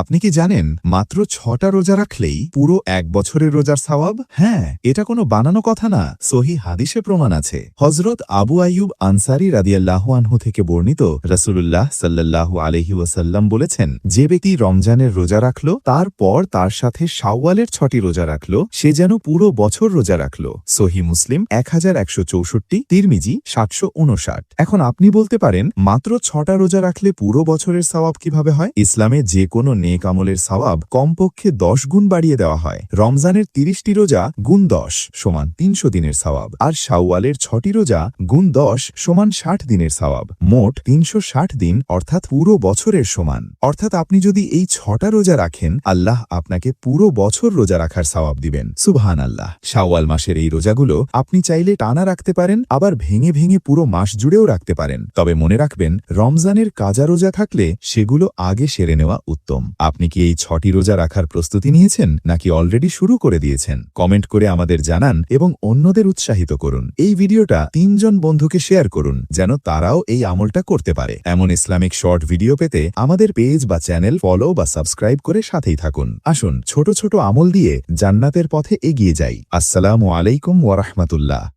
আপনি কি জানেন মাত্র ৬টা রোজা রাখলেই পুরো এক বছরের রোজার সওয়াব? হ্যাঁ, এটা কোনো বানানো কথা না, সহিহ হাদিসে প্রমাণ আছে। হযরত আবু আইয়ুব আনসারী রাদিয়াল্লাহু আনহু থেকে বর্ণিত, রাসূলুল্লাহ সাল্লাল্লাহু আলাইহি ওয়াসাল্লাম বলেছেন, যে ব্যক্তি রমজানের রোজা রাখল তারপর তার সাথে শাওয়ালের ৬টি রোজা রাখল, সে যেন পুরো বছর রোজা রাখল। সহিহ মুসলিম ১১৬৪, তিরমিজি ৭৫৯। এখন আপনি বলতে পারেন, মাত্র ৬টা রোজা রাখলে পুরো বছরের সওয়াব কিভাবে হয়? ইসলামে যে কোনো নেক আমলের সওয়াব কমপক্ষে ১০ গুণ বাড়িয়ে দেওয়া হয়। রমজানের ৩০টি রোজা গুণ ১০ সমান ৩০০ দিনের সওয়াব, আর শাওয়ালের ৬টি রোজা গুণ ১০ সমান ৬০ দিনের সওয়াব। মোট ৩৬০ দিন, অর্থাৎ পুরো বছরের সমান। অর্থাৎ আপনি যদি এই ৬টা রোজা রাখেন, আল্লাহ আপনাকে পুরো বছর রোজা রাখার সওয়াব দিবেন। সুবহানাল্লাহ। শাওয়াল মাসের এই রোজাগুলো আপনি চাইলে টানা রাখতে পারেন, আবার ভেঙে ভেঙে পুরো মাস জুড়েও রাখতে পারেন। তবে মনে রাখবেন, রমজানের কাজা রোজা থাকলে সেগুলো আগে সেরে নেওয়া উত্তম। আপনি কি এই ৬টি রোজা রাখার প্রস্তুতি নিয়েছেন, নাকি অলরেডি শুরু করে দিয়েছেন? কমেন্ট করে আমাদের জানান এবং অন্যদের উৎসাহিত করুন। এই ভিডিওটা ৩ জন বন্ধুকে শেয়ার করুন, যেন তারাও এই আমলটা করতে পারে। এমন ইসলামিক শর্ট ভিডিও পেতে আমাদের পেজ বা চ্যানেল ফলো বা সাবস্ক্রাইব করে সাথেই থাকুন। আসুন ছোট ছোট আমল দিয়ে জান্নাতের পথে এগিয়ে যাই। আসসালামু আলাইকুম ওয়া রাহমাতুল্লাহ।